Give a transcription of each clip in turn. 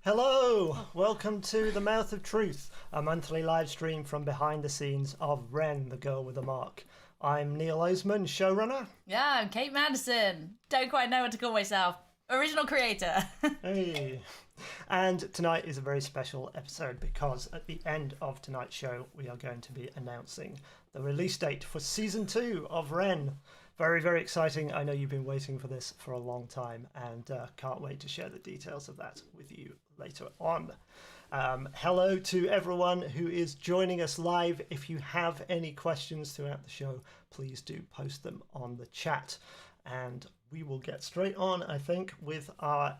Hello! Welcome to The Mouth of Truth, a monthly live stream from behind the scenes of Ren, the Girl with the Mark. I'm Neil Oseman, showrunner. Yeah, I'm Kate Madison. Don't quite know what to call myself. Original creator. Hey! And tonight is a very special episode because at the end of tonight's show we are going to be announcing the release date for Season 2 of Ren. Very, very exciting. I know you've been waiting for this for a long time and can't wait to share the details of that with you later on. Hello to everyone who is joining us live. If you have any questions throughout the show, please do post them on the chat. And we will get straight on, I think, with our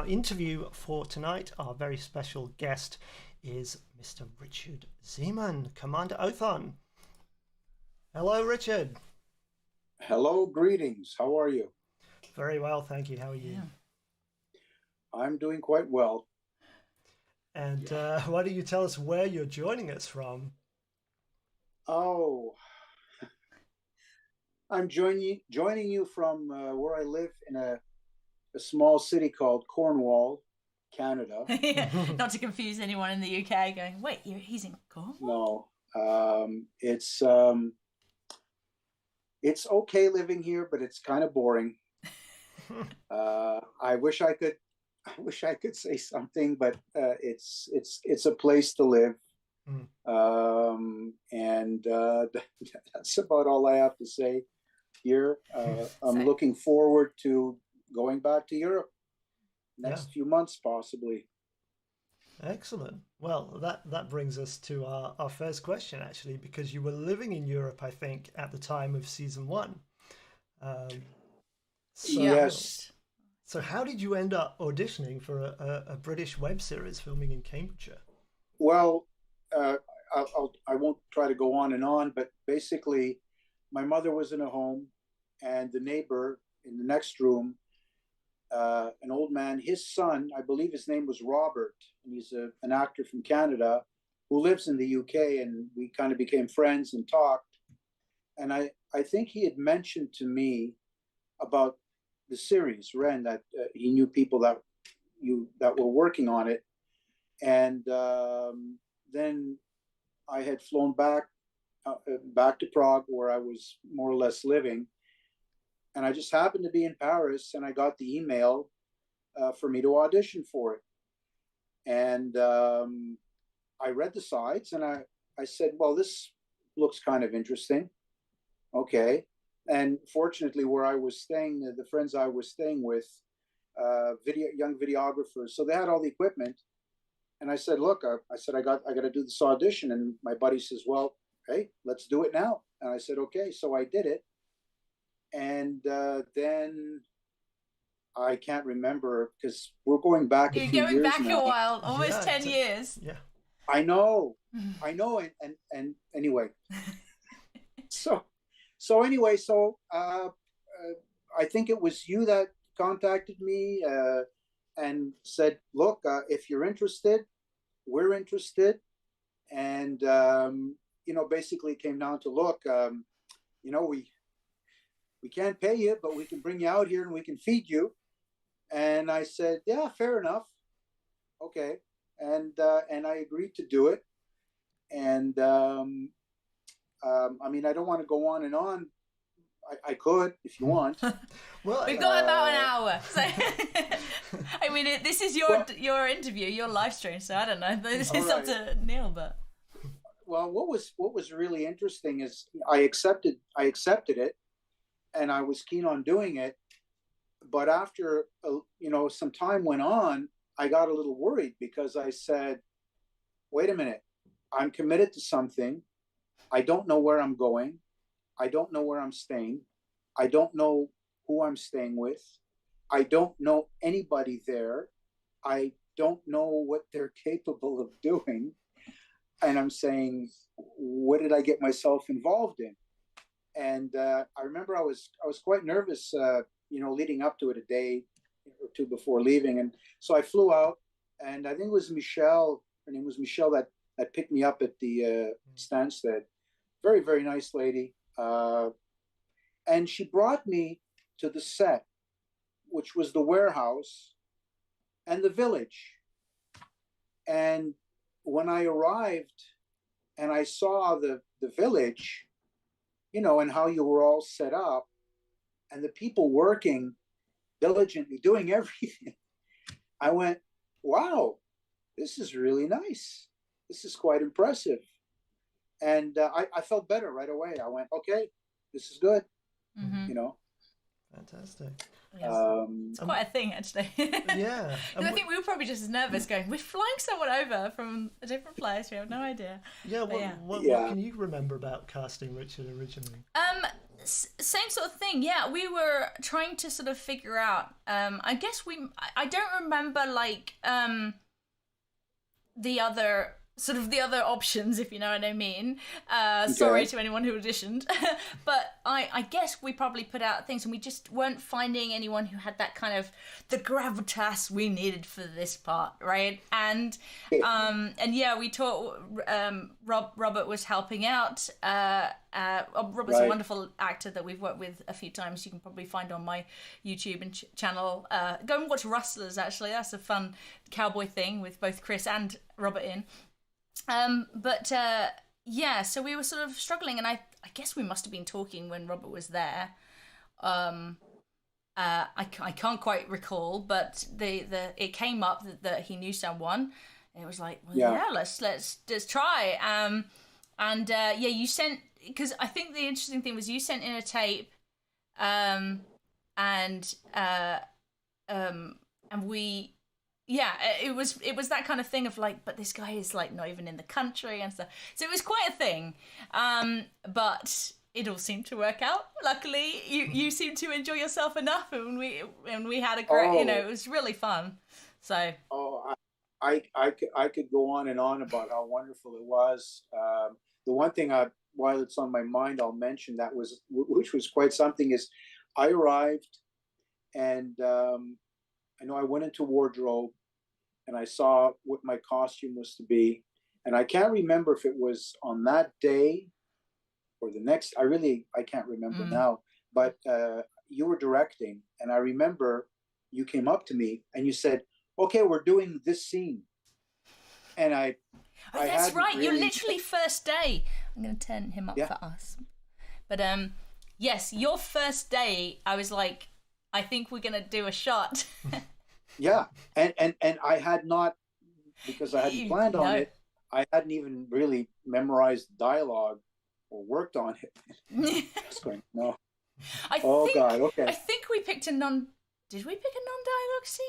interview for tonight. Our very special guest is Mr. Richard Zeman, Commander Othon. Hello, Richard. Hello, greetings. How are you? Very well, thank you. How are you? Yeah. I'm doing quite well. And why don't you tell us where you're joining us from? Oh, I'm joining you from where I live in a small city called Cornwall, Canada. Not to confuse anyone in the UK going, wait, he's in Cornwall? No, it's okay living here, but it's kind of boring. I wish I could say something, but it's a place to live. And that's about all I have to say here. I'm looking forward to going back to Europe next few months, possibly. Excellent. Well, that brings us to our first question, actually, because you were living in Europe, I think, at the time of Season 1. Yes. So how did you end up auditioning for a British web series filming in Cambridgeshire? Well, I won't try to go on and on, but basically, my mother was in a home, and the neighbor in the next room, an old man, his son, I believe his name was Robert, and he's an actor from Canada who lives in the UK, and we kind of became friends and talked. And I think he had mentioned to me about the series Ren, that he knew people that were working on it. And then I had flown back to Prague, where I was more or less living. And I just happened to be in Paris, and I got the email for me to audition for it. And I read the sides, and I said, well, this looks kind of interesting. Okay. And fortunately, where I was staying, the friends I was staying with, young videographers, so they had all the equipment. And I said, look, I got to do this audition. And my buddy says, well, hey, let's do it now. And I said, okay. So I did it. And then I can't remember, because we're going back You're going back now. a while, almost 10 years. Yeah. I know. And anyway, so anyway, I think it was you that contacted me and said, look, if you're interested, we're interested. And, basically it came down to, look, we can't pay you, but we can bring you out here and we can feed you. And I said, yeah, fair enough. Okay. And I agreed to do it. And, I mean, I don't want to go on and on. I could, if you want. Well, We've got about an hour. So, I mean, this is your interview, your live stream. So I don't know. This is up to Neil, but. Well, what was really interesting is I accepted it, and I was keen on doing it. But after some time went on, I got a little worried, because I said, wait a minute, I'm committed to something. I don't know where I'm going. I don't know where I'm staying. I don't know who I'm staying with. I don't know anybody there. I don't know what they're capable of doing. And I'm saying, what did I get myself involved in? And I remember I was quite nervous, leading up to it, a day or two before leaving. And so I flew out, and I think it was Michelle. Her name was Michelle that picked me up at the Stansted. Very, very nice lady. And she brought me to the set, which was the warehouse and the village. And when I arrived and I saw the village, you know, and how you were all set up and the people working diligently doing everything, I went, wow, this is really nice. This is quite impressive. And I felt better right away. I went, okay, this is good, you know. Fantastic. Yes. It's quite a thing, actually. Yeah. I think we were probably just as nervous going, we're flying someone over from a different place. We have no idea. Yeah, what can you remember about casting Richard originally? Same sort of thing. Yeah, we were trying to sort of figure out. I guess I don't remember like the other options, if you know what I mean. Sorry to anyone who auditioned, but I guess we probably put out things and we just weren't finding anyone who had that kind of the gravitas we needed for this part, right? And yeah, we taught Robert was helping out. Robert's a wonderful actor that we've worked with a few times. You can probably find on my YouTube and channel. Go and watch Rustlers, actually. That's a fun cowboy thing with both Chris and Robert in. Yeah, so we were sort of struggling, and I guess we must have been talking when Robert was there. I can't quite recall, but it came up that he knew someone, and it was like, well, yeah, let's try. Yeah, you sent, because I think the interesting thing was you sent in a tape, and we. Yeah, it was that kind of thing of like, but this guy is like not even in the country and stuff. So it was quite a thing, but it all seemed to work out. Luckily, you seemed to enjoy yourself enough, and we had a great, you know, it was really fun. So I could go on and on about how wonderful it was. The one thing while it's on my mind, I'll mention which was quite something, is I arrived and. I know I went into wardrobe and I saw what my costume was to be. And I can't remember if it was on that day or the next. I can't remember now. But you were directing. And I remember you came up to me and you said, okay, we're doing this scene. And that's right. Really... You're literally first day. I'm going to turn him up for us. But yes, your first day, I was like, I think we're going to do a shot. Yeah. And I had not, because I hadn't planned on it, I hadn't even really memorized dialogue or worked on it. Just going, no. God, okay. I think we picked did we pick a non-dialogue scene?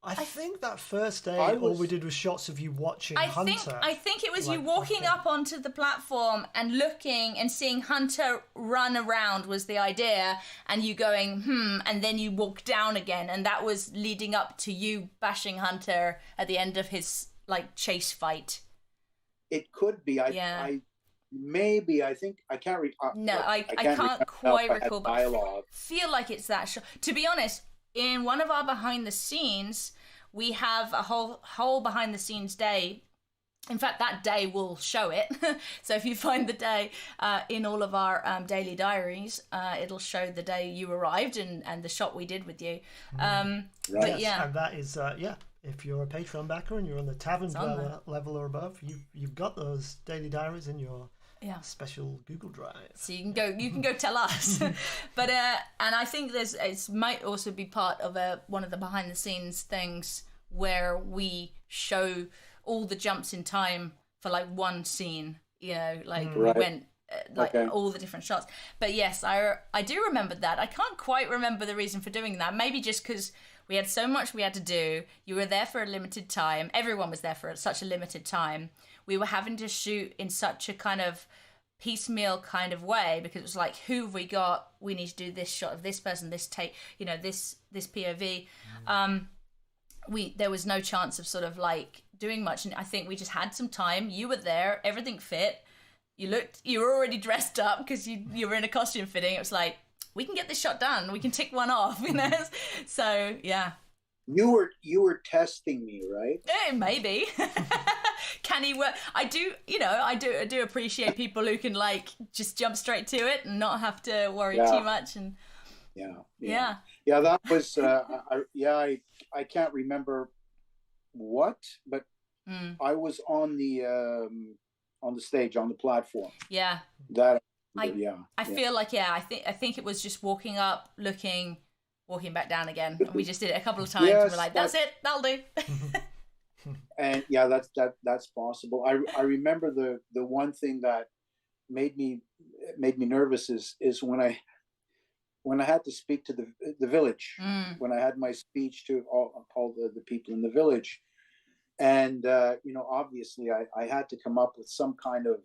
I think that first day all we did was shots of you watching Hunter. I think it was you walking up onto the platform and looking and seeing Hunter run around was the idea, and you going, and then you walk down again, and that was leading up to you bashing Hunter at the end of his like chase fight. It could be. I think I can't read. No, I can't quite recall, but I feel like it's that shot. To be honest, in one of our behind the scenes, we have a whole behind the scenes day. In fact, that day will show it. So if you find the day in all of our daily diaries, it'll show the day you arrived and the shot we did with you. But yeah, and that is if you're a Patreon backer and you're on the tavern level or above, you've got those daily diaries in your special Google Drive. So you can go tell us. But and I think it might also be part of one of the behind the scenes things where we show all the jumps in time for like one scene, you know, like we went all the different shots. But yes, I do remember that. I can't quite remember the reason for doing that. Maybe just because we had so much we had to do. You were there for a limited time. Everyone was there for such a limited time. We were having to shoot in such a kind of piecemeal kind of way, because it was like, who have we got? We need to do this shot of this person, this take, you know, this POV. There was no chance of sort of like doing much, and I think we just had some time. You were there, everything fit. You were already dressed up because you were in a costume fitting. It was like, we can get this shot done. We can tick one off, you know. So yeah. You were testing me, right? Maybe. Can he work? I do appreciate people who can like just jump straight to it and not have to worry too much. And yeah, that was I can't remember what, but I was on the stage, on the platform. Yeah. That I feel like I think it was just walking up, looking, walking back down again. And we just did it a couple of times. Yes, and we're like, that's it, that'll do. And yeah, that's possible. I remember the one thing that made me nervous is when I had to speak to the village, when I had my speech to all the people in the village, and obviously I had to come up with some kind of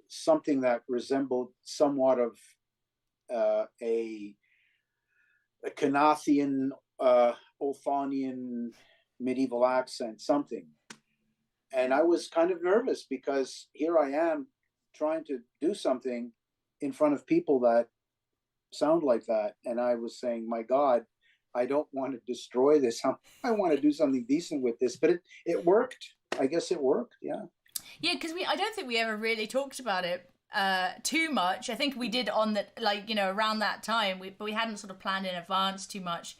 something that resembled somewhat of a Kah'Nathian, Othonian medieval accent, something. And I was kind of nervous because here I am trying to do something in front of people that sound like that. And I was saying, my God, I don't want to destroy this. I want to do something decent with this. But it worked. I guess it worked. Yeah. Yeah, because I don't think we ever really talked about it too much. I think we did on the, around that time, but we hadn't sort of planned in advance too much.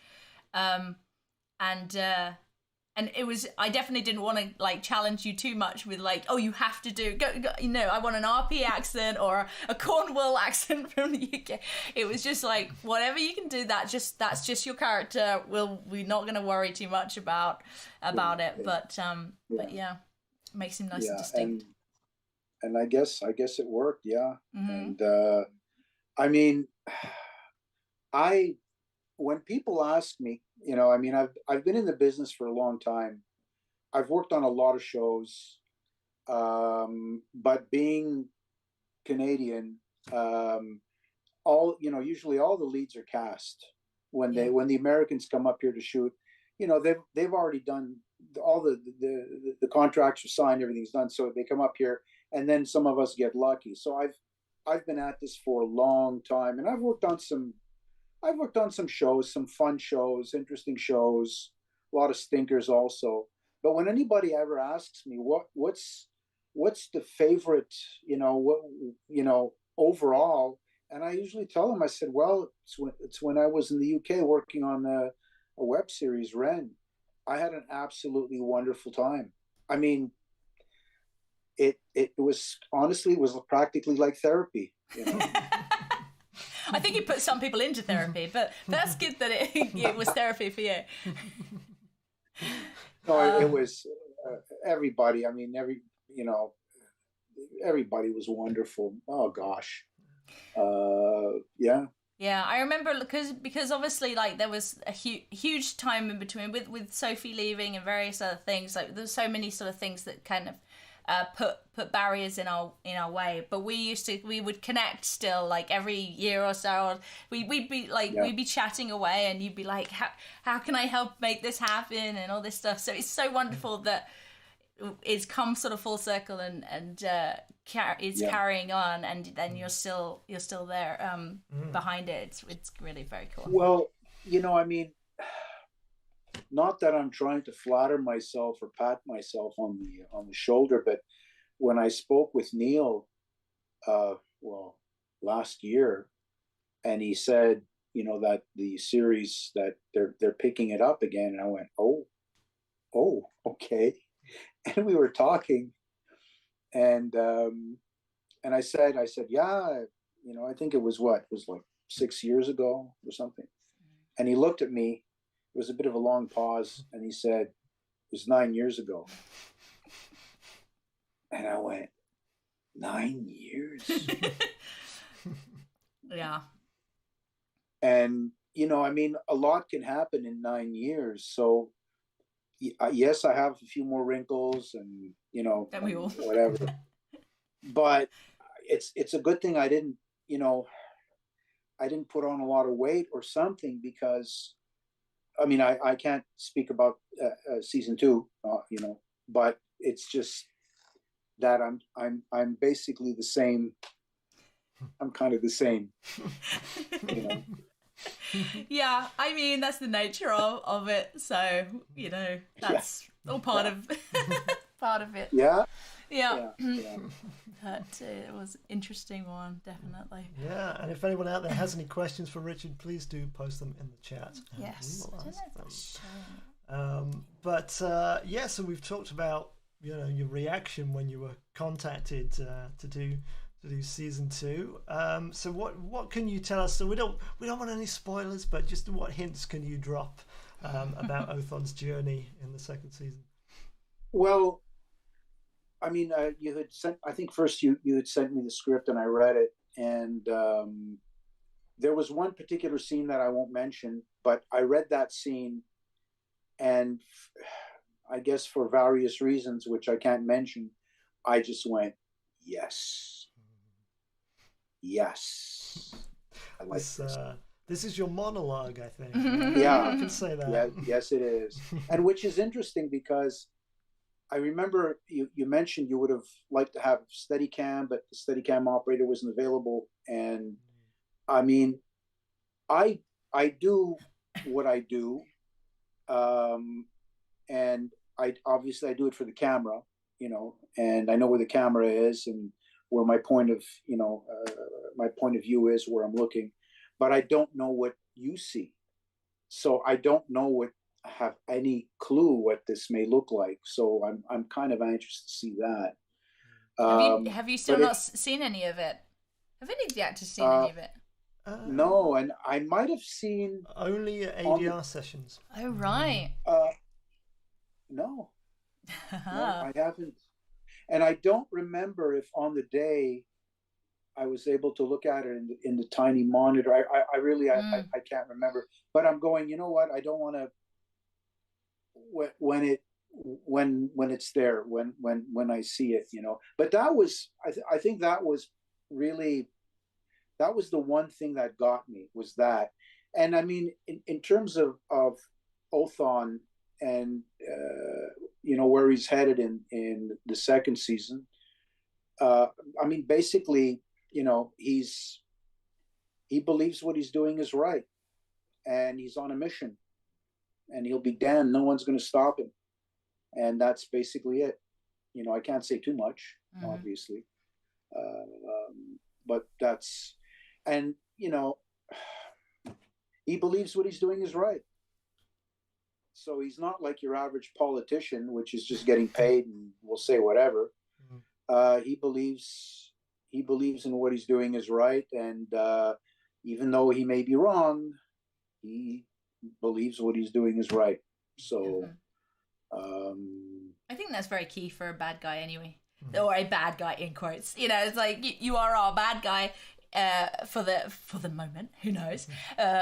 And it was, I definitely didn't want to challenge you too much with oh, you have to do, go, I want an RP accent or a Cornwall accent from the UK. It was just whatever you can do, that's just your character. We're not going to worry too much about it. But yeah, it makes him nice and distinct. And I guess it worked. Yeah. Mm-hmm. And I mean, when people ask me, I've been in the business for a long time. I've worked on a lot of shows, but being Canadian, usually all the leads are cast when the Americans come up here to shoot. They've already done all the contracts are signed, everything's done. So they come up here, and then some of us get lucky. So I've been at this for a long time, and I've worked on some shows, some fun shows, interesting shows, a lot of stinkers also. But when anybody ever asks me what's the favorite, overall, and I usually tell them, I said, well, it's when I was in the UK working on a web series, Ren. I had an absolutely wonderful time. I mean, it was honestly, it was practically like therapy. I think you put some people into therapy, but that's good that it was therapy for you. No, it was everybody. I mean, everybody was wonderful. Oh gosh, yeah. Yeah, I remember because obviously there was a huge time in between with Sophie leaving and various other things. There's so many sort of things that kind of put barriers in our way, but we would connect still every year or so. We'd be chatting away, and you'd be like, how can I help make this happen and all this stuff. So it's so wonderful that it's come sort of full circle and carrying on, and then you're still there behind it. It's really very cool. Well, I mean, not that I'm trying to flatter myself or pat myself on the shoulder, but when I spoke with Neil, last year, and he said, that the series that they're picking it up again, and I went, oh, okay, and we were talking, and I said, yeah, I think it was 6 years ago or something, and he looked at me. It was a bit of a long pause, and he said, it was 9 years ago. And I went, 9 years? Yeah. And, I mean, a lot can happen in 9 years. So, yes, I have a few more wrinkles and, and we all. whatever. But it's a good thing I didn't put on a lot of weight or something, because I mean, I can't speak about season 2, but it's just that I'm basically the same. I'm kind of the same. Yeah, I mean, that's the nature of it. So that's all part of it. Yeah. Yeah. But it was an interesting one, definitely. Yeah, and if anyone out there has any questions for Richard, please do post them in the chat. Yes. We will ask them. But yeah, so we've talked about your reaction when you were contacted to do season 2. So what can you tell us? So we don't want any spoilers, but just what hints can you drop about Othon's journey in the second season? Well, I mean, you had sent. I think first you had sent me the script and I read it, and there was one particular scene that I won't mention, but I read that scene, and I guess for various reasons, which I can't mention, I just went, yes. I like this is your monologue, I think. Yeah, I can say that. Yeah, yes, it is. And which is interesting because I remember you mentioned you would have liked to have Steadicam, but the Steadicam operator wasn't available. And I mean, I do what I do, and I obviously do it for the camera, and I know where the camera is and where my point of view is, where I'm looking, but I don't know what you see, so I don't have any clue what this may look like. So I'm kind of anxious to see that. Have you still not seen any of it? Have any of the actors seen any of it? No, and I might have seen only at ADR sessions. Oh right. No, I haven't, and I don't remember if on the day I was able to look at it in the tiny monitor. I really I can't remember. But I'm going, you know what? I don't want to when it's there, when I see it, But that was I think that was really, that was the one thing that got me, was that. And I mean, in terms of Othon and where he's headed in the second season, I mean, basically, he believes what he's doing is right, and he's on a mission, and he'll be damned. No one's going to stop him, and that's basically it. I can't say too much, obviously, but that's, and he believes what he's doing is right. So he's not like your average politician, which is just getting paid and will say whatever. He believes in what he's doing is right, and even though he may be wrong, he believes what he's doing is right. So I think that's very key for a bad guy anyway, or a bad guy in quotes. It's like you are our bad guy for the moment. Who knows?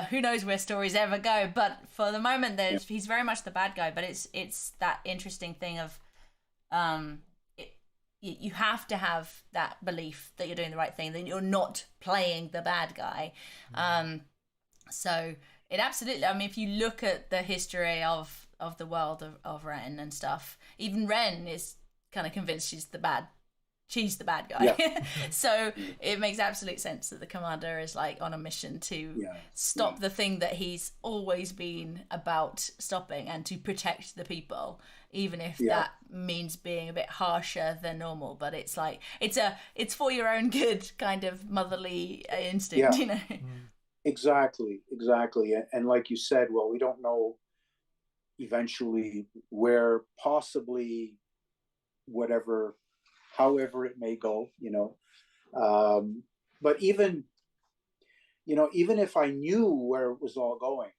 Who knows where stories ever go? But for the moment, he's very much the bad guy. But it's that interesting thing of you have to have that belief that you're doing the right thing, that you're not playing the bad guy. So it absolutely, I mean, if you look at the history of the world of Ren and stuff, even Ren is kind of convinced she's the bad guy. Yeah. So it makes absolute sense that the commander is like on a mission to stop the thing that he's always been about stopping, and to protect the people, even if that means being a bit harsher than normal. But it's like it's for your own good, kind of motherly instinct. Exactly. And like you said, well, we don't know eventually where, possibly, however it may go, but even if I knew where it was all going,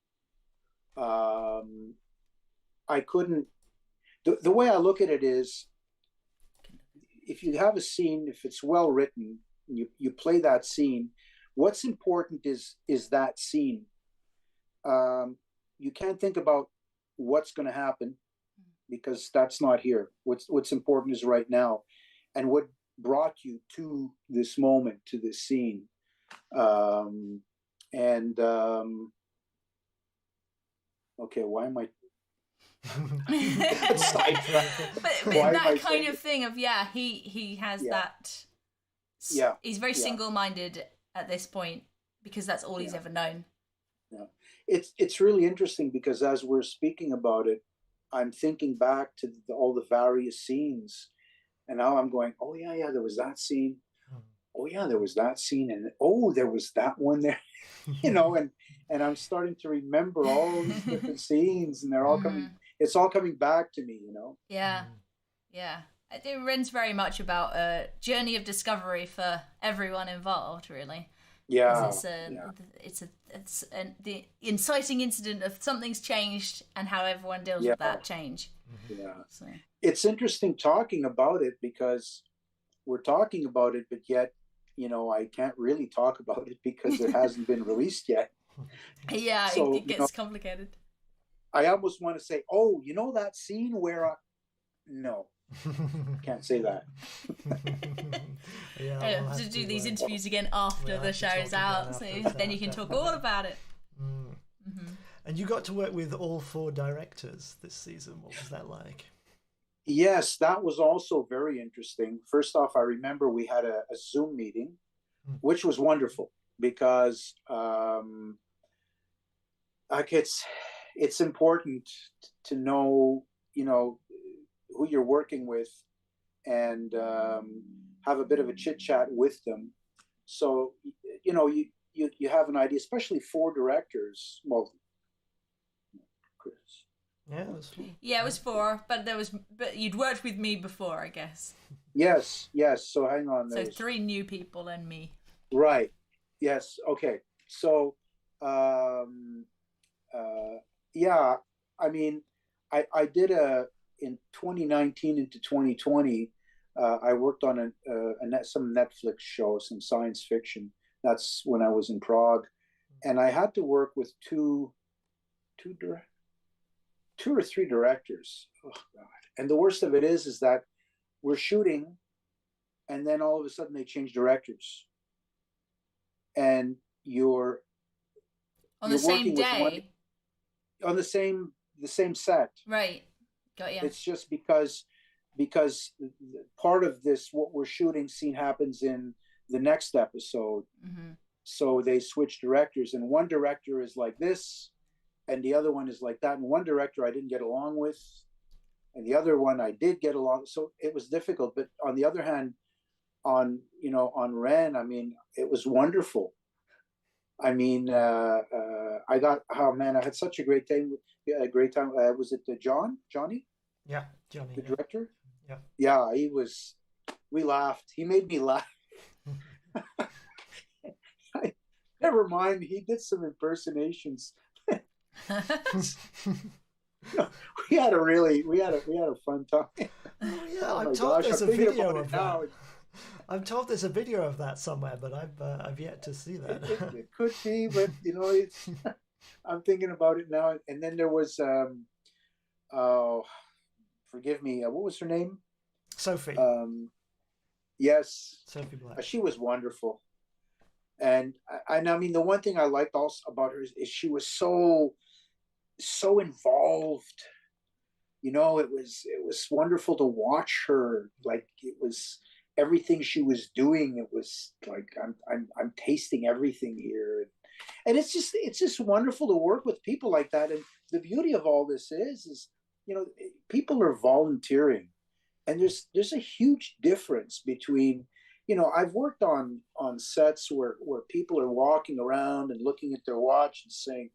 I couldn't. The way I look at it is, if you have a scene, if it's well written, you play that scene, what's important is that scene. You can't think about what's going to happen, because that's not here. What's important is right now, and what brought you to this moment, to this scene. Okay, why am I? but that kind of thing of he has that. He's very single-minded at this point, because that's all he's ever known. Yeah, it's really interesting, because as we're speaking about it, I'm thinking back to all the various scenes, and now I'm going, oh yeah, there was that scene. Oh yeah, there was that scene, and oh, there was that one there, and I'm starting to remember all these different scenes, and they're all coming. it's all coming back to me, Yeah. Yeah. I think Ren's very much about a journey of discovery for everyone involved, really. Yeah. It's the inciting incident of something's changed and how everyone deals with that change. Yeah. So. It's interesting talking about it because we're talking about it, but yet, I can't really talk about it because it hasn't been released yet. Yeah, so, it gets complicated. I almost want to say, oh, that scene where no, can't say that. We'll to do these interviews again after the show's out, so then you can talk all about it. And you got to work with all 4 directors this season. What was that like? Yes, that was also very interesting. First off, I remember we had a Zoom meeting, which was wonderful because it's important to know, who you're working with and have a bit of a chit chat with them. So, you have an idea, especially 4 directors. Well, Chris. Yeah, it was 4. Yeah, it was 4, but you'd worked with me before, I guess. Yes. So hang on. So 3 new people and me. Right. Yes. Okay. So, yeah. I mean, I did in 2019 into 2020. I worked on some Netflix show, some science fiction. That's when I was in Prague, and I had to work with two or three directors. Oh God! And the worst of it is that we're shooting, and then all of a sudden they change directors, and you're on the same day, on the same set. Right. Got you. It's just because part of this, what we're shooting scene happens in the next episode. So they switch directors, and one director is like this and the other one is like that, and one director I didn't get along with and the other one I did get along, so it was difficult. But on the other hand, on Ren, I mean, it was wonderful. I mean, I had such a great time. Was it Johnny? Yeah, Johnny, the director. Yeah, we laughed. He made me laugh. Never mind, he did some impersonations. We had a fun time. Oh yeah, I'm told there's a video of that. I'm told there's a video of that somewhere, but I've yet to see that. It could be, but it's. I'm thinking about it now. And then there was, forgive me, what was her name? Sophie. Yes, Sophie Black. She was wonderful. And I mean, the one thing I liked also about her is she was so involved. It was wonderful to watch her. Like, it was everything she was doing. It was like I'm tasting everything here, and it's just wonderful to work with people like that. And the beauty of all this is people are volunteering, and there's a huge difference between. I've worked on sets where people are walking around and looking at their watch and saying,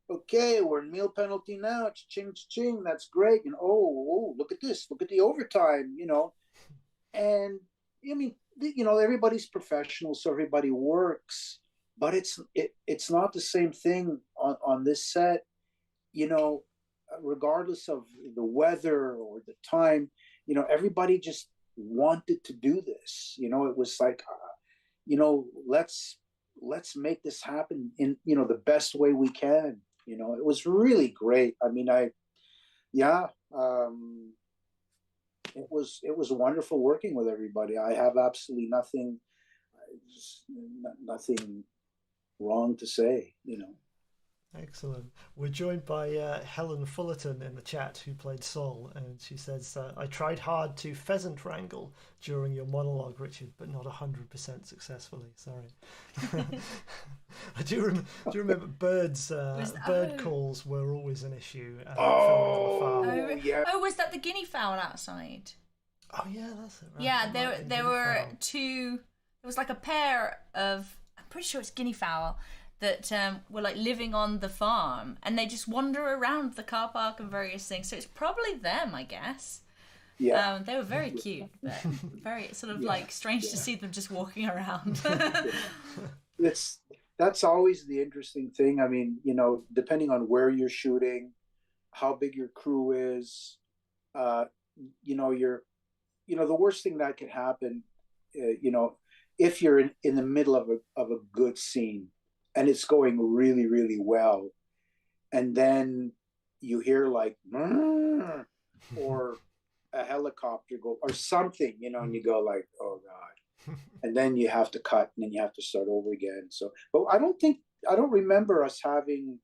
okay, we're in meal penalty now. Ching, ching. That's great. And oh, look at this. Look at the overtime, And I mean, everybody's professional, so everybody works. But it's not the same thing on this set. Regardless of the weather or the time, everybody just wanted to do this. It was like, let's make this happen in the best way we can. It was really great. I mean, it was wonderful working with everybody. I have absolutely nothing wrong to say. Excellent. We're joined by Helen Fullerton in the chat, who played Sol, and she says, I tried hard to pheasant wrangle during your monologue, Richard, but not 100% successfully. Sorry. I do remember bird calls were always an issue. Was that the guinea fowl outside? Oh yeah, that's it. Right. Yeah, there were 2. It was like a pair of, I'm pretty sure it's guinea fowl. that were like living on the farm, and they just wander around the car park and various things. So it's probably them, I guess. Yeah. They were very cute, but very sort of like strange to see them just walking around. That's always the interesting thing. I mean, you know, depending on where you're shooting, how big your crew is, you know, the worst thing that could happen, you know, if you're in the middle of a good scene and it's going really, really well, and then you hear like, or a helicopter go or something, you know, and you go like, oh God. And then you have to cut, and then you have to start over again. So, but I don't remember us having,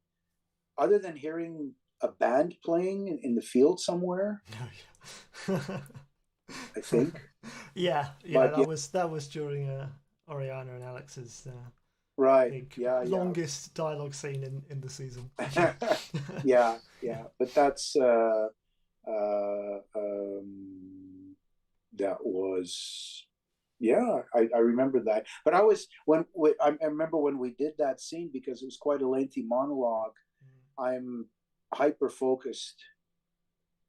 other than hearing a band playing in the field somewhere. I think. Yeah, But, that was during Oriana and Alex's right. big, longest dialogue scene in the season. yeah. But that's that was. Yeah, I remember that. But I remember when we did that scene, because it was quite a lengthy monologue. I'm hyper focused.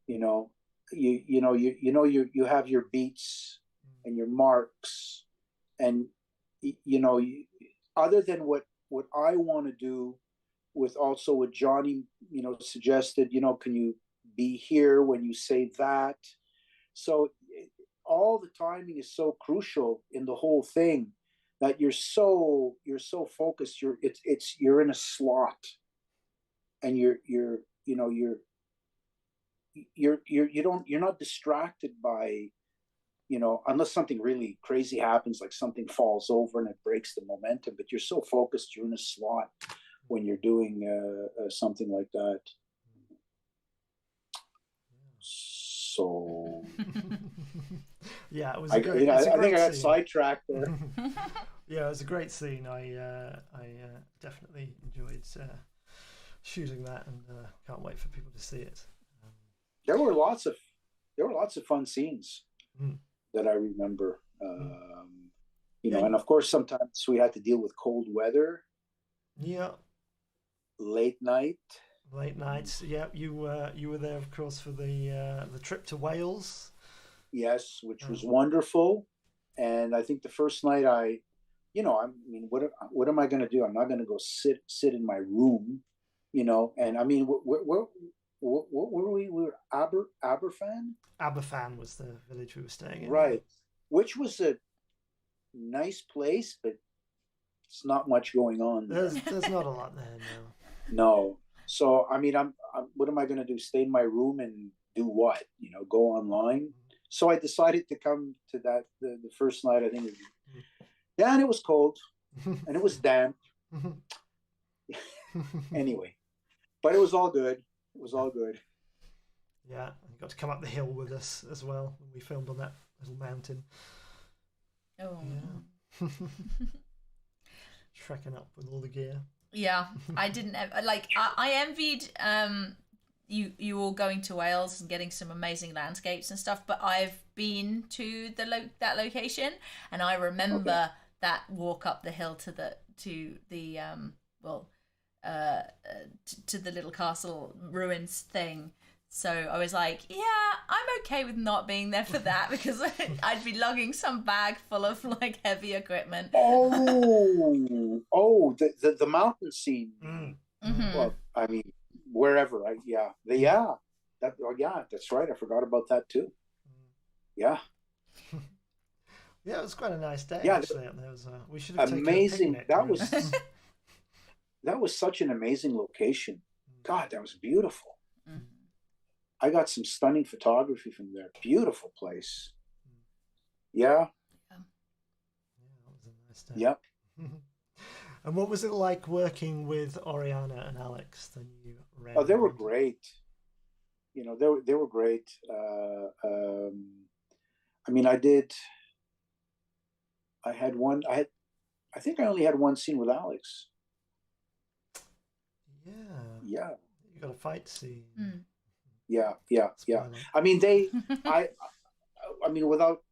You know, you have your beats and your marks, and you know, other than what I want to do, with also what Johnny, you know, suggested. You know, can you be here when you say that? So all the timing is so crucial in the whole thing that you're so focused. You're in a slot, and you're not distracted by, you know, unless something really crazy happens, like something falls over and it breaks the momentum. But you're so focused, you're in a slot when you're doing something like that. So yeah, it was. I think I got scene. sidetracked there. Yeah, it was a great scene. I definitely enjoyed shooting that, and can't wait for people to see it. There were lots of fun scenes that I remember. You know, and of course sometimes we had to deal with cold weather. Yeah. Late nights. Yeah, you were there, of course, for the trip to Wales. Yes, which was wonderful. And I think the first night I mean, what am I going to do? I'm not going to go sit in my room, you know. And I mean, what were we? We were Aberfan. Aberfan was the village we were staying in. Right, which was a nice place, but it's not much going on. There's not a lot there now. No. So I mean, I'm what am I going to do? Stay in my room and do what? You know, go online. So I decided to come to that the first night. I think. Yeah, and it was cold, and it was damp. Anyway, but it was all good. It was all good. Yeah, you got to come up the hill with us as well when we filmed on that little mountain. Oh. Yeah. Trekking up with all the gear. Yeah, I didn't like. I envied you all going to Wales and getting some amazing landscapes and stuff. But I've been to that location, and I remember that walk up the hill to the little castle ruins thing. So I was like, yeah, I'm okay with not being there for that, because I'd be lugging some bag full of like heavy equipment. The mountain scene. Mm-hmm. Well, I mean, wherever. That's right. I forgot about that too. Yeah. Yeah, it was quite a nice day. Yeah, actually. We should have amazing. Taken a picnic. That was such an amazing location. God, that was beautiful. Mm-hmm. I got some stunning photography from there. Beautiful place. Yeah. Yeah, that was a nice day. Yep. And what was it like working with Oriana and Alex? The new Ren? Oh, they were great. You know, they were great. I mean, I think I only had one scene with Alex. Yeah. Yeah. You got a fight scene. Mm. Yeah. I mean, I mean, without,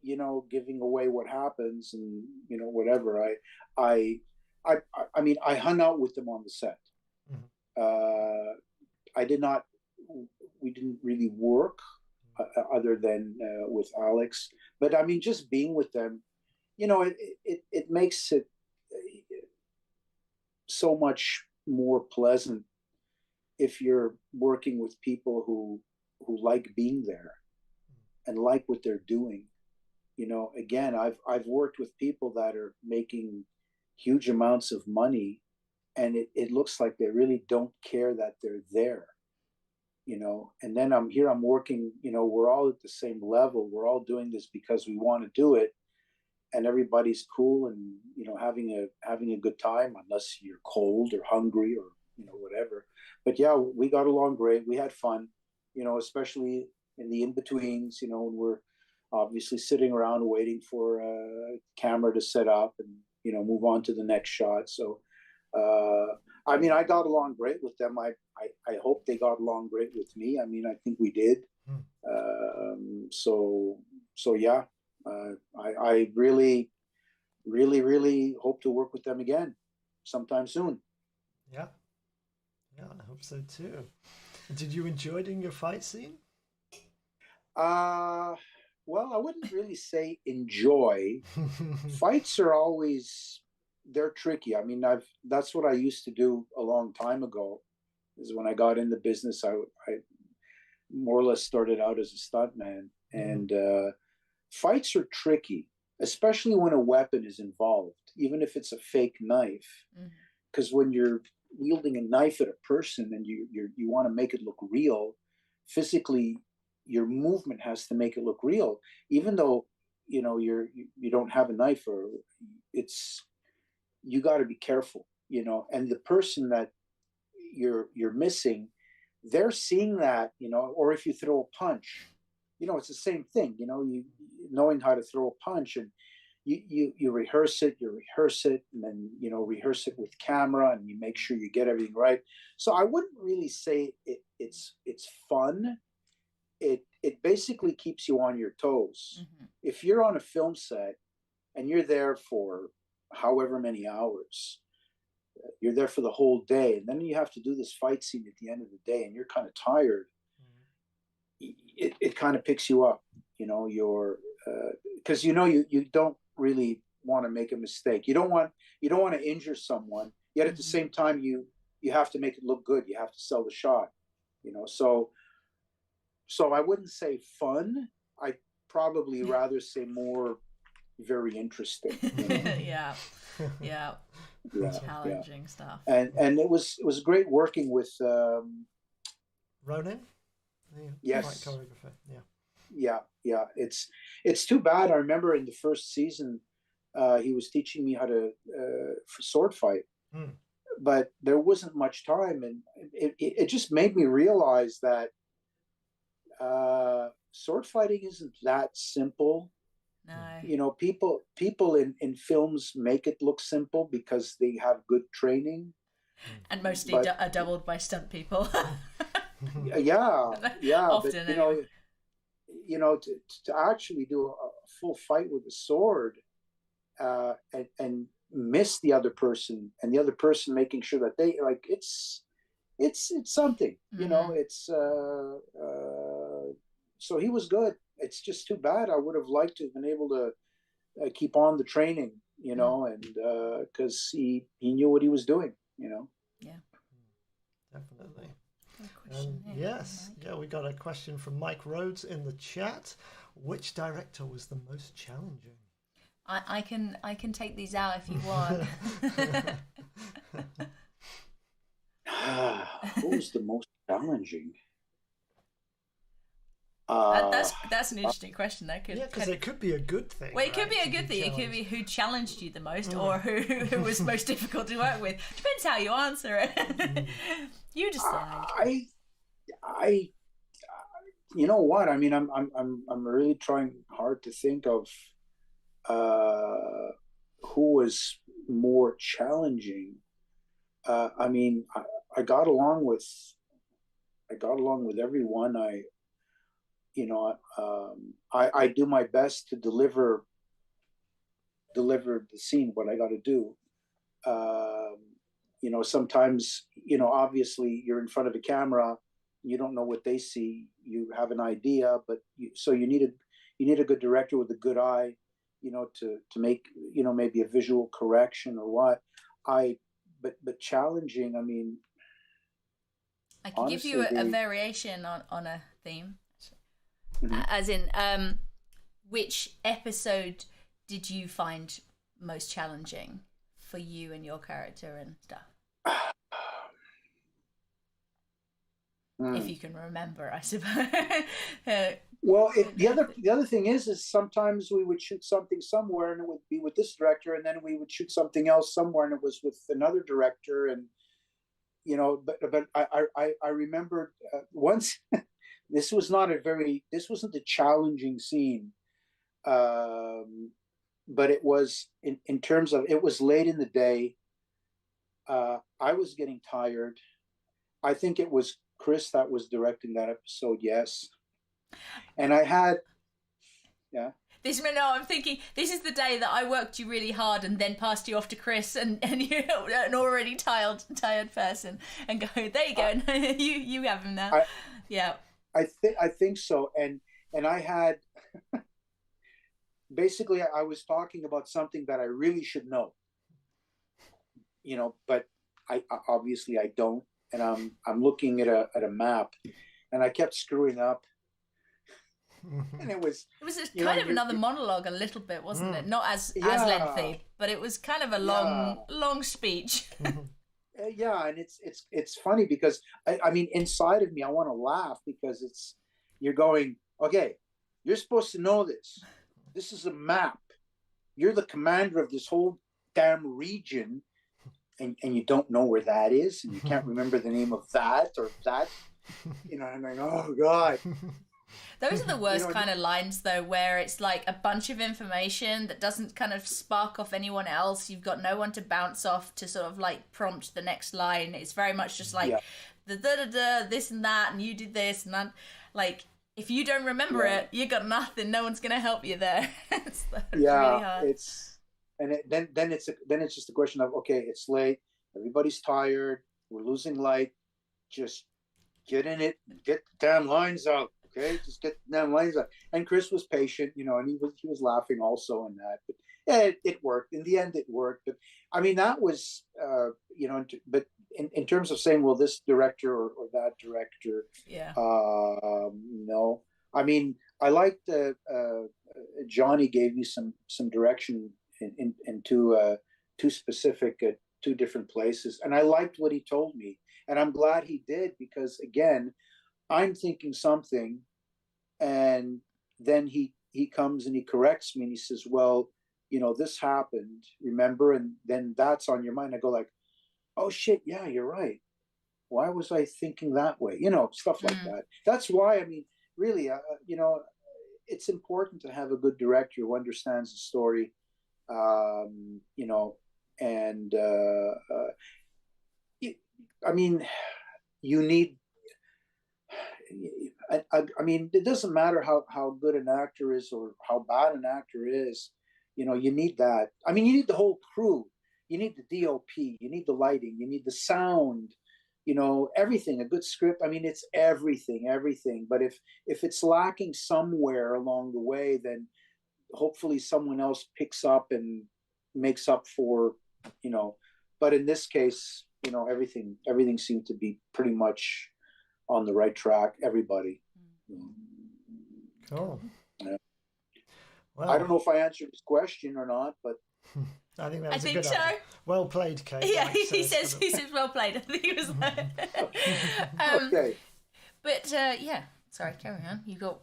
you know, giving away what happens and, you know, whatever, I I mean, I hung out with them on the set. I did not. We didn't really work other than with Alex. But I mean, just being with them, you know, it makes it so much more pleasant if you're working with people who like being there and like what they're doing. You know, again, I've worked with people that are making huge amounts of money, and it looks like they really don't care that they're there. You know, and then I'm working, you know, we're all at the same level, we're all doing this because we want to do it, and everybody's cool and, you know, having a good time, unless you're cold or hungry or, you know, whatever. But yeah, we got along great, we had fun, you know, especially in the in-betweens, you know, when we're obviously sitting around waiting for a camera to set up and, you know, move on to the next shot. So I mean, I got along great with them. I hope they got along great with me. I mean, I think we did. So yeah, I really, really, really hope to work with them again sometime soon. Yeah, yeah, I hope so too. Did you enjoy doing your fight scene? Well, I wouldn't really say enjoy. Fights are always, they're tricky. I mean, that's what I used to do a long time ago. Is when I got in the business, I more or less started out as a stuntman, and fights are tricky, especially when a weapon is involved, even if it's a fake knife. Because when you're wielding a knife at a person and you want to make it look real, physically, your movement has to make it look real, even though, you know, you don't have a knife, or you got to be careful, you know. And the person that you're missing, they're seeing that, you know. Or if you throw a punch, you know, it's the same thing, you know, you knowing how to throw a punch, and you rehearse it, and then, you know, rehearse it with camera, and you make sure you get everything right. So I wouldn't really say it's fun. It basically keeps you on your toes. If you're on a film set and you're there for however many hours, you're there for the whole day, and then you have to do this fight scene at the end of the day, and you're kind of tired. It kind of picks you up, you know. You're because you know you don't really want to make a mistake. You don't want to injure someone, yet at the same time you have to make it look good. You have to sell the shot, you know. So I wouldn't say fun. I probably rather say more very interesting. You know? yeah. Challenging stuff. And it was great working with Ronan. Yes. Yeah. Yeah. It's too bad. I remember in the first season, he was teaching me how to sword fight, but there wasn't much time, and it just made me realize that sword fighting isn't that simple. No. You know, people in films make it look simple because they have good training, and mostly are doubled by stunt people. yeah. Often, but you know, to actually do a full fight with a sword, and miss the other person, and the other person making sure that they, like, it's something, you know. It's so he was good. It's just too bad. I would have liked to have been able to keep on the training, you know, and because he knew what he was doing, you know. Yeah, definitely. Yes, yeah, we got a question from Mike Rhodes in the chat. Which director was the most challenging? I can take these out if you want. Who was the most challenging? That's an interesting question. That could, because it could be a good thing. Well, it could be a good thing. It could be who challenged you the most, or who was most difficult to work with. Depends how you answer it. You decide. I you know what? I mean, I'm really trying hard to think of who was more challenging. I mean, I got along with everyone. I do my best to deliver the scene, what I got to do. you know, sometimes, you know, obviously you're in front of a camera, you don't know what they see. You have an idea, but so you need a good director with a good eye, you know, to make, you know, maybe a visual correction or what. But challenging. I mean, I could give you a variation on a theme, as in, which episode did you find most challenging for you and your character and stuff? If you can remember, I suppose. Well, the other thing is sometimes we would shoot something somewhere and it would be with this director, and then we would shoot something else somewhere and it was with another director, and you know. But I remember once. This wasn't a challenging scene, but it was in terms of, it was late in the day. I was getting tired. I think it was Chris that was directing that episode, yes. And I had, yeah. I'm thinking this is the day that I worked you really hard and then passed you off to Chris, and you're an already tired person, and go, there you go, you have him now. Yeah. I think so, and I had basically I was talking about something that I really should know, you know, but I obviously I don't, and I'm looking at a map, and I kept screwing up, and it was kind of another monologue a little bit, wasn't it? Not as lengthy, but it was kind of a long speech. Yeah, and it's funny because I mean, inside of me I want to laugh because you're going, okay, you're supposed to know this. This is a map. You're the commander of this whole damn region, and you don't know where that is, and you can't remember the name of that or that. You know, I'm like, oh God. Those are the worst kind of lines, though, where it's like a bunch of information that doesn't kind of spark off anyone else. You've got no one to bounce off to sort of like prompt the next line. It's very much just like the da-da-da, this and that, and you did this and that. Like, if you don't remember it, you got nothing. No one's going to help you there. It's really hard. Then it's just a question of, okay, it's late. Everybody's tired. We're losing light. Just get in it. Get the damn lines out. Okay, just get the damn lines out. And Chris was patient, you know, and he was laughing also in that. But yeah, it worked. In the end, it worked. But I mean, that was, you know, but in terms of saying, well, this director or that director, no. I mean, I liked Johnny gave me some direction in two specific, two different places, and I liked what he told me, and I'm glad he did, because again, I'm thinking something, and then he comes and he corrects me and he says, well, you know, this happened, remember? And then that's on your mind. I go like, oh shit, yeah, you're right. Why was I thinking that way? You know, stuff like that. That's why, I mean, really, you know, it's important to have a good director who understands the story, you know, and I mean, you need, I mean, it doesn't matter how good an actor is or how bad an actor is, you know, you need that. I mean, you need the whole crew. You need the DOP, you need the lighting, you need the sound, you know, everything, a good script. I mean, it's everything. But if it's lacking somewhere along the way, then hopefully someone else picks up and makes up for, you know, but in this case, you know, everything seemed to be pretty much on the right track, everybody. Cool. Yeah. Well, I don't know if I answered this question or not, but I think that was a good so. Answer. Well played, Kate. Yeah, he says well played. I think he was like, okay. But yeah, sorry, carry on. You got,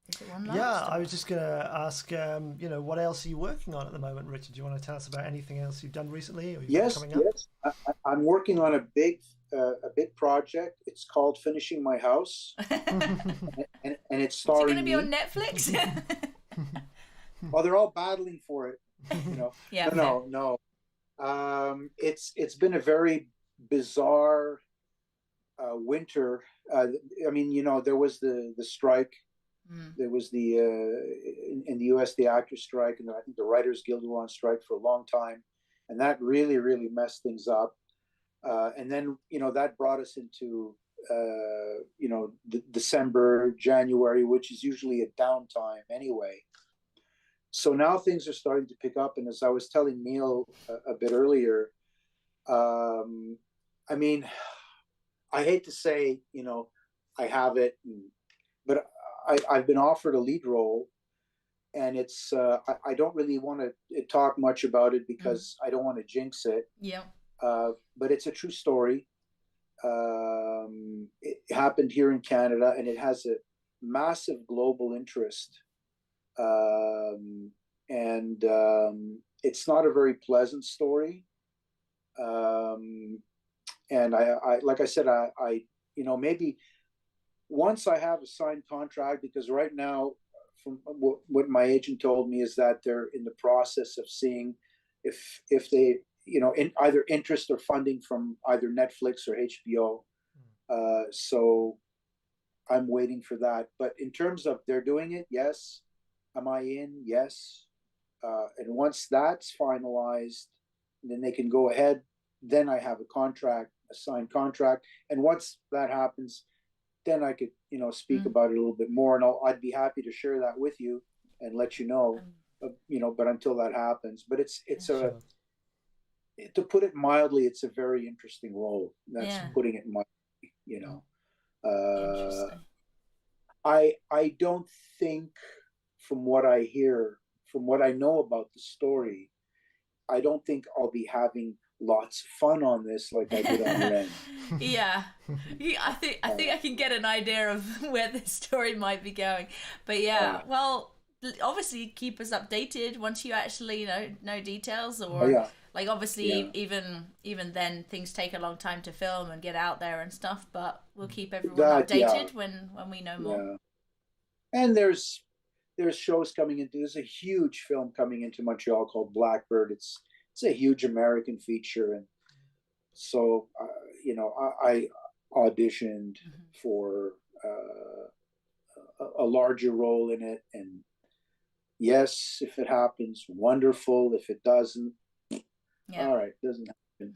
is it one last? Yeah, I was just going to ask, you know, what else are you working on at the moment, Richard? Do you want to tell us about anything else you've done recently? Or Yes, coming up? yes. I'm working on a big project. It's called Finishing My House, and it's starring. Is it going to be on Netflix? Well, they're all battling for it, you know. Yeah. No. It's been a very bizarre winter. I mean, you know, there was the strike. There was the in the U.S. the actors strike, and I think the Writers Guild were on strike for a long time. and that really messed things up. And then that brought us into December, January, which is usually a downtime anyway. So now things are starting to pick up, and as I was telling Neil a bit earlier, I mean, I hate to say, I have it, but I've been offered a lead role, and it's I don't really want to talk much about it because I don't want to jinx it. Yeah. But it's a true story. It happened here in Canada, and it has a massive global interest. And it's not a very pleasant story. And I like I said, I maybe once I have a signed contract, because right now, from what my agent told me, is that they're in the process of seeing if they, in either interest or funding from either Netflix or HBO. So I'm waiting for that. But in terms of they're doing it, yes. Am I in? Yes. And once that's finalized, then they can go ahead. Then I have a signed contract. And once that happens, then I could, speak about it a little bit more. And I'd be happy to share that with you and let you know, but until that happens. But to put it mildly, it's a very interesting role. That's putting it mildly, I don't think, from what I hear, from what I know about the story, I don't think I'll be having lots of fun on this like I did on Ren. Yeah, I think I can get an idea of where this story might be going. But well, obviously keep us updated once you actually know details, or like obviously even then things take a long time to film and get out there and stuff. But we'll keep everyone updated when we know more. Yeah. And there's shows coming into. There's a huge film coming into Montreal called Blackbird. It's a huge American feature, and so I auditioned for a larger role in it, and yes, if it happens, wonderful. If it doesn't, all right, doesn't happen.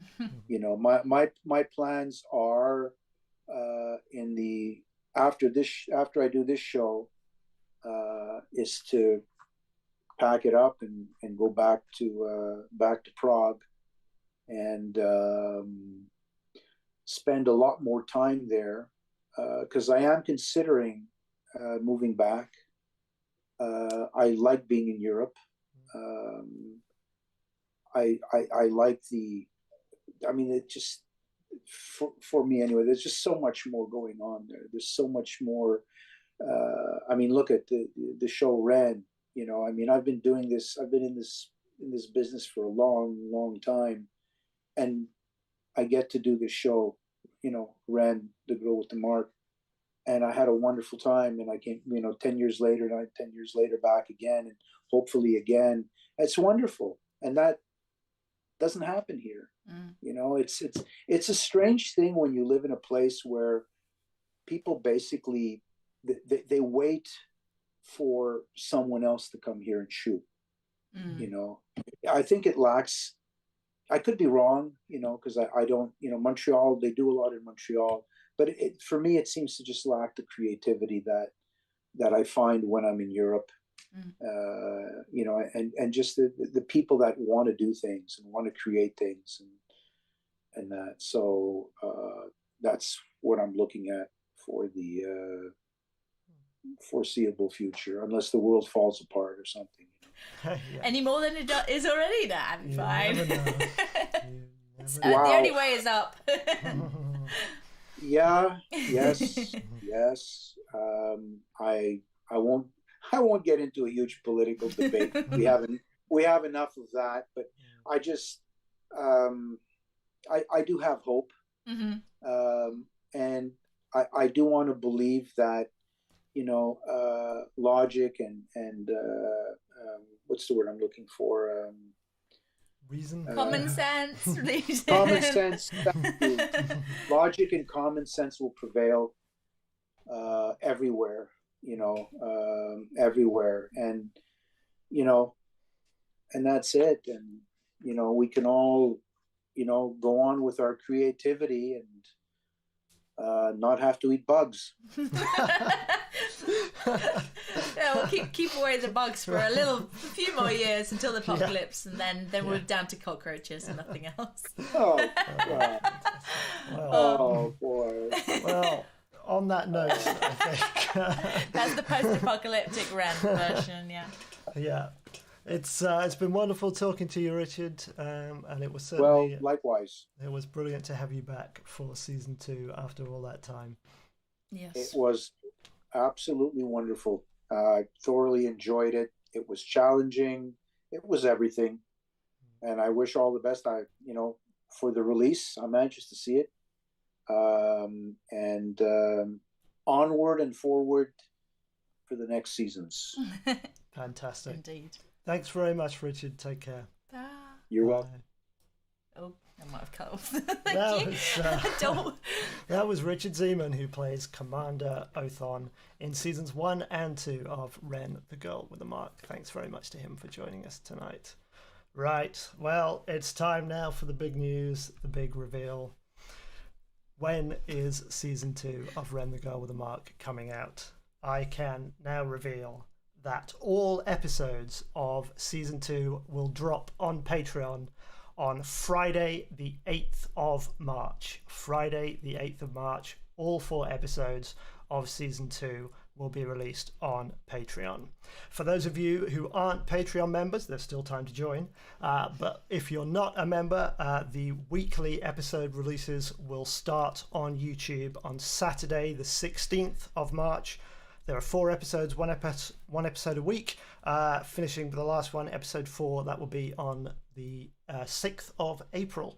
My plans are after I do this show, is to pack it up and go back to Prague and spend a lot more time there, because I am considering moving back. I like being in Europe. I like it just for me anyway. There's just so much more going on there. There's so much more. Look at the show Ren. I've been doing this. I've been in this business for a long time, and I get to do this show, Ren, the girl with the mark, and I had a wonderful time. And I came, 10 years later, 10 years later, back again, and hopefully again. It's wonderful, and that doesn't happen here. It's a strange thing when you live in a place where people basically they wait for someone else to come here and shoot. I think it lacks. I could be wrong, because I don't. Montreal, they do a lot in Montreal, but for me, it seems to just lack the creativity that I find when I'm in Europe. And just the people that want to do things and want to create things and that. So that's what I'm looking at for the foreseeable future, unless the world falls apart or something. Any more than it is already? Nah, I'm fine. Wow. The only way is up. Yes. I won't get into a huge political debate. We have enough of that. But I just I do have hope, and I do want to believe that logic and what's the word I'm looking for? Reason, common sense, common sense. Logic and common sense will prevail everywhere. Everywhere, and and that's it. And we can all, go on with our creativity and not have to eat bugs. Yeah, we'll keep away the bugs for a few more years until the apocalypse, and then we're down to cockroaches and nothing else. Oh, God. Oh, boy. Well, on that note, I think that's the post-apocalyptic Ren version. Yeah. It's been wonderful talking to you, Richard, and it was certainly likewise. It was brilliant to have you back for season 2 after all that time. Yes, it was absolutely wonderful. I thoroughly enjoyed it. It was challenging. It was everything, and I wish all the best. For the release, I'm anxious to see it, and onward and forward for the next seasons. Fantastic. Indeed. Thanks very much, Richard. Take care. You're welcome. Oh, I might have cut off. That was Richard Zeman, who plays Commander Othon in seasons 1 and 2 of Ren, the Girl with the Mark. Thanks very much to him for joining us tonight. Right, well, it's time now for the big news, the big reveal. When is season 2 of Ren, the Girl with the Mark coming out? I can now reveal that all episodes of season 2 will drop on Patreon on Friday the 8th of March. Friday the 8th of March, all 4 episodes of season 2 will be released on Patreon. For those of you who aren't Patreon members, there's still time to join. But if you're not a member, the weekly episode releases will start on YouTube on Saturday the 16th of March. There are 4 episodes, one episode a week, finishing with the last one, episode 4. That will be on the 6th of April.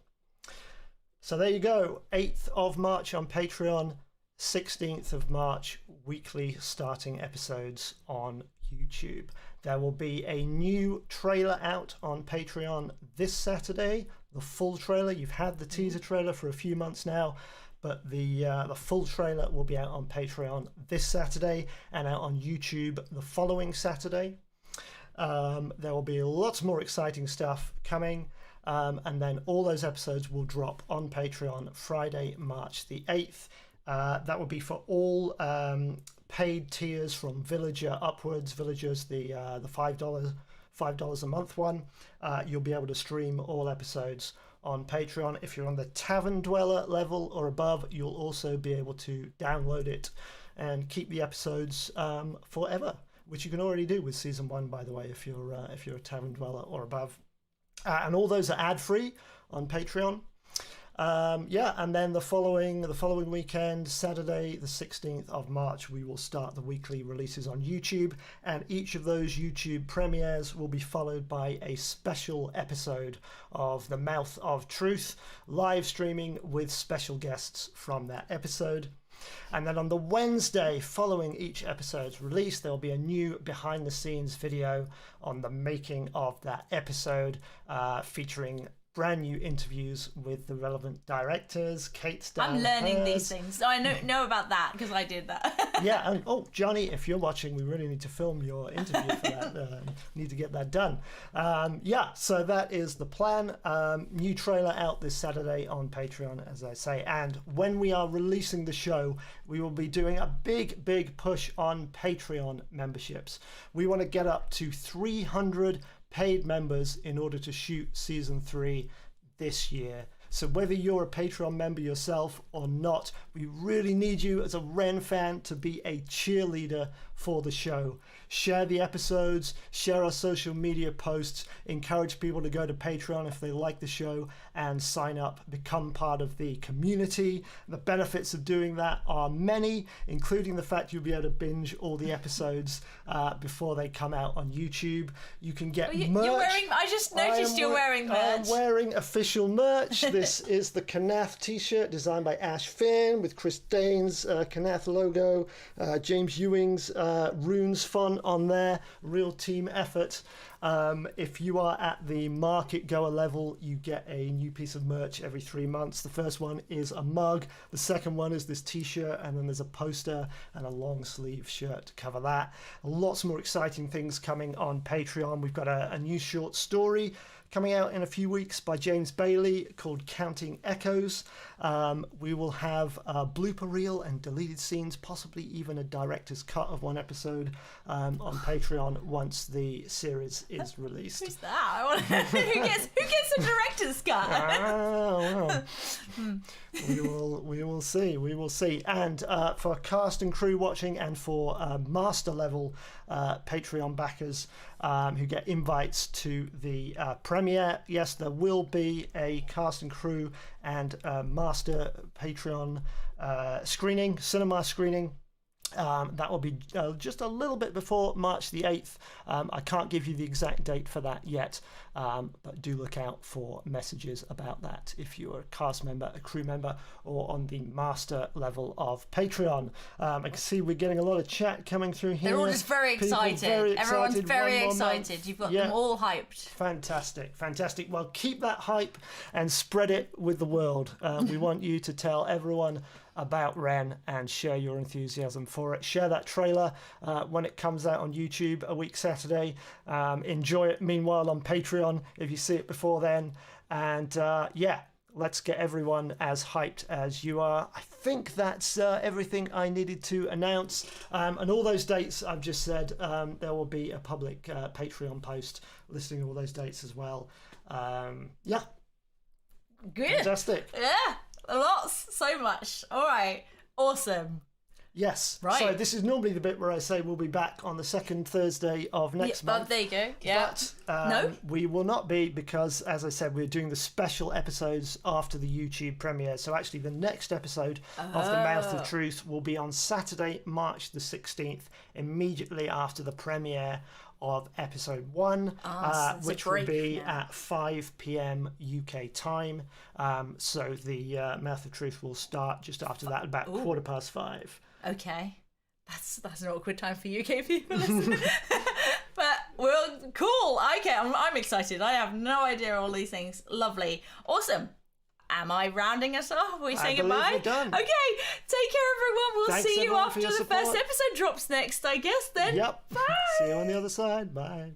So there you go, 8th of March on Patreon, 16th of March, weekly starting episodes on YouTube. There will be a new trailer out on Patreon this Saturday, the full trailer. You've had the teaser trailer for a few months now, but the full trailer will be out on Patreon this Saturday and out on YouTube the following Saturday. There will be lots more exciting stuff coming, and then all those episodes will drop on Patreon Friday, March the 8th. That will be for all paid tiers from Villager upwards. Villager's the $5 a month one. You'll be able to stream all episodes on Patreon. If you're on the Tavern Dweller level or above, you'll also be able to download it and keep the episodes forever, which you can already do with season 1, by the way, if you're a Tavern Dweller or above. And all those are ad-free on Patreon. And then the following weekend, Saturday the 16th of March, we will start the weekly releases on YouTube, and each of those YouTube premieres will be followed by a special episode of The Mouth of Truth, live streaming with special guests from that episode. And then on the Wednesday following each episode's release, there'll be a new behind the scenes video on the making of that episode, featuring brand new interviews with the relevant directors. Kate Stan. I'm learning these things. I know about that because I did that. Yeah, and Johnny, if you're watching, we really need to film your interview for that. Need to get that done. So that is the plan. New trailer out this Saturday on Patreon, as I say. And when we are releasing the show, we will be doing a big push on Patreon memberships. We want to get up to 300 paid members in order to shoot season 3 this year. So whether you're a Patreon member yourself or not, we really need you as a Ren fan to be a cheerleader for the show. Share the episodes, share our social media posts, encourage people to go to Patreon if they like the show and sign up, become part of the community. The benefits of doing that are many, including the fact you'll be able to binge all the episodes before they come out on YouTube. You can get merch. I just noticed you're wearing merch. I'm wearing official merch. This is the Kah'Nath t-shirt designed by Ash Finn with Chris Dane's Kah'Nath logo, James Ewing's runes font on there. Real team effort. If you are at the market goer level, you get a new piece of merch every 3 months. The first one is a mug, the second one is this t-shirt, and then there's a poster and a long sleeve shirt to cover that. Lots more exciting things coming on Patreon. We've got a new short story coming out in a few weeks by James Bailey called Counting Echoes. We will have a blooper reel and deleted scenes, possibly even a director's cut of one episode on Patreon once the series is released. Who's that? Who gets a director's cut? Well, we will see. And for cast and crew watching, and for master level Patreon backers who get invites to the premiere, yes, there will be a cast and crew and master Patreon cinema screening. That will be just a little bit before March the 8th. I can't give you the exact date for that yet, but do look out for messages about that if you're a cast member, a crew member, or on the master level of Patreon. I can see we're getting a lot of chat coming through here. They're all just very excited. Everyone's very excited. You've got them all hyped. Fantastic. Well, keep that hype and spread it with the world. We want you to tell everyone about Ren and share your enthusiasm for it. Share that trailer when it comes out on YouTube a week Saturday. Enjoy it meanwhile on Patreon if you see it before then. And let's get everyone as hyped as you are. I think that's everything I needed to announce. And all those dates I've just said, there will be a public Patreon post listing all those dates as well. Good. Fantastic. Yeah. Lots, so much. All right, awesome. Yes. Right. So this is normally the bit where I say we'll be back on the second Thursday of next month. There you go. Yeah. But no, we will not be, because, as I said, we're doing the special episodes after the YouTube premiere. So actually, the next episode of The Mouth of Truth will be on Saturday, March the 16th, immediately after the premiere of episode 1, which will be at 5 p.m. UK time. So the Mouth of Truth will start just after that, about 5:15. Okay, that's an awkward time for UK people listening. But we're cool. Okay, I'm excited. I have no idea all these things. Lovely, awesome. Am I rounding us off? Are we saying goodbye? We're done. Okay, take care, everyone. We'll Thanks, see you everyone, after the first episode drops next, I guess. Then. Yep. Bye. See you on the other side. Bye.